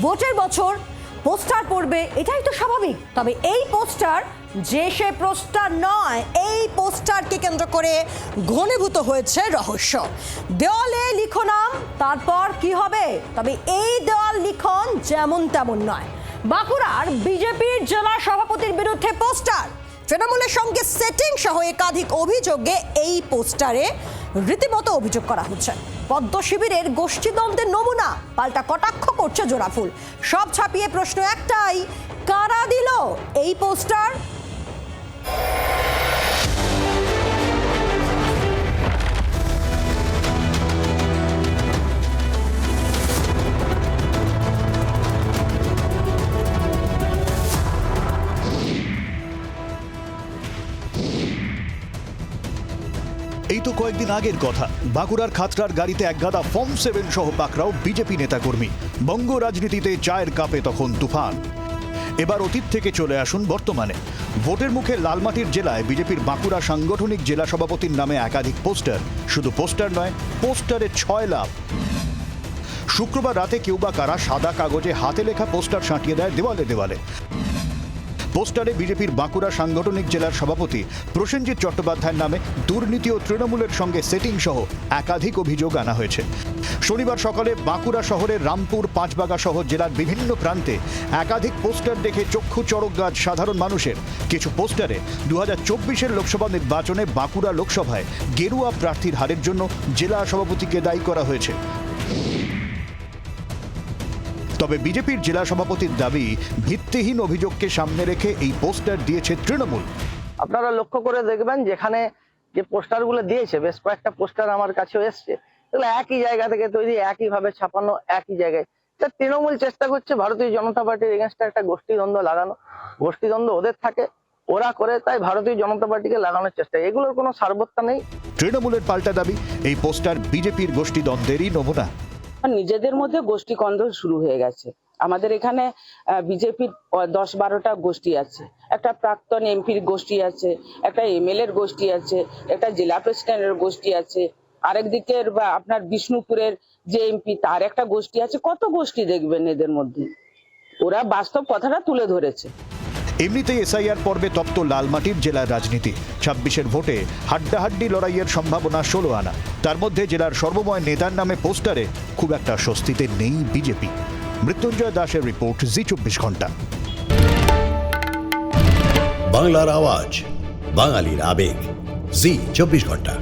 ভোটের বছর পোস্টার পড়বে, এটাই তো স্বাভাবিক। তবে এই পোস্টার যে সে পোস্টার নয়, এই পোস্টারকে কেন্দ্র করে ঘনীভূত হয়েছে রহস্য। দেওয়ালে লিখো নাম, তারপর কি হবে? তবে এই দেওয়াল লিখন যেমন তেমন নয়। বাঁকুড়ার বিজেপির জেলা সভাপতির বিরুদ্ধে পোস্টার, তৃণমূলের সঙ্গে সেটিং সহ একাধিক অভিযোগে এই পোস্টারে রীতিমতো অভিযোগ করা হচ্ছে। পদ্ম শিবিরের গোষ্ঠীদ্বন্দ্বের নমুনা, পাল্টা কটাক্ষ করছে জোড়াফুল। সব ছাপিয়ে প্রশ্ন একটাই, কারা দিল এই পোস্টার? এই তো কয়েকদিন আগের কথা। বাঁকুড়ার খাতড়ার গাড়িতে একগাদা ফর্ম 7 সহ পাকড়াও বিজেপি নেতাকর্মী। বঙ্গ রাজনীতিতে চায়ের কাপে তখন তুফান। এবার অতীত থেকে চলে আসুন বর্তমানে। ভোটের মুখে লালমাটির জেলায় বিজেপির বাঁকুড়া সাংগঠনিক জেলা সভাপতির নামে একাধিক পোস্টার। শুধু পোস্টার নয়, পোস্টারে 6 লাভ। শুক্রবার রাতে কেউ বা কারা সাদা কাগজে হাতে লেখা পোস্টার সাঁটিয়ে দেয় দেওয়ালে দেওয়ালে। পোস্টারে বিজেপির বাঁকুড়া সাংগঠনিক জেলার সভাপতি প্রসেনজিৎ চট্টোপাধ্যায়ের নামে দুর্নীতি ও তৃণমূলের সঙ্গে সেটিং সহ একাধিক অভিযোগ আনা হয়েছে। শনিবার সকালে বাঁকুড়া শহরের রামপুর, পাঁচবাগা সহ জেলার বিভিন্ন প্রান্তে একাধিক পোস্টার দেখে চক্ষু চড়ক গাছ সাধারণ মানুষের। কিছু পোস্টারে 2024-এর লোকসভা নির্বাচনে বাঁকুড়া লোকসভায় গেরুয়া প্রার্থীর হারের জন্য জেলা সভাপতিকে দায়ী করা হয়েছে। তবে বিজেপির জেলা সভাপতির দাবি, ভিত্তিহীন অভিযোগকে সামনে রেখে এই পোস্টার দিয়েছে তৃণমূল। আপনারা লক্ষ্য করে দেখবেন যেখানে যে পোস্টারগুলো দিয়েছে, বেশ কয়েকটা পোস্টার আমার কাছেও এসছে, এগুলো একই জায়গা থেকে তৈরি, একইভাবে ছাপানো, একই জায়গায়। তৃণমূল চেষ্টা করছে ভারতীয় জনতা পার্টির এগেনস্টে একটা গোষ্ঠীদ্বন্দ্ব লাগানো। গোষ্ঠীদ্বন্দ্ব ওদের থাকে, ওরা করে, তাই ভারতীয় জনতা পার্টিকে লাগানোর চেষ্টা। এগুলোর কোনো সার্বত্তা নেই। তৃণমূলের পাল্টা দাবি, এই পোস্টার বিজেপির গোষ্ঠীদ্বন্দ্বেরই নমুনা। নিজেদের মধ্যে গোষ্ঠী কন্দল শুরু হয়ে গেছে। আমাদের এখানে বিজেপির 10-12টা গোষ্ঠী আছে। একটা প্রাক্তন এমপির গোষ্ঠী আছে, একটা এমএলএ এর গোষ্ঠী আছে, একটা জেলা প্রেসিডেন্টের গোষ্ঠী আছে, আরেক দিকের বা আপনার বিষ্ণুপুরের যে এমপি তার একটা গোষ্ঠী আছে। কত গোষ্ঠী দেখবেন এদের মধ্যে? ওরা বাস্তব কথাটা তুলে ধরেছে। এমনিতেই এসআইআর পর্বে তপ্ত লালমাটির জেলার রাজনীতি। 26-এর ভোটে হাড্ডাহাড্ডি লড়াইয়ের সম্ভাবনা 16 আনা। তার মধ্যে জেলার সর্বময় নেতার নামে পোস্টারে খুব একটা স্বস্তিতে নেই বিজেপি। মৃত্যুঞ্জয় দাসের রিপোর্ট, জি 24 ঘন্টা। বাংলার আওয়াজ, বাঙালির আবেগ, জি 24 ঘন্টা।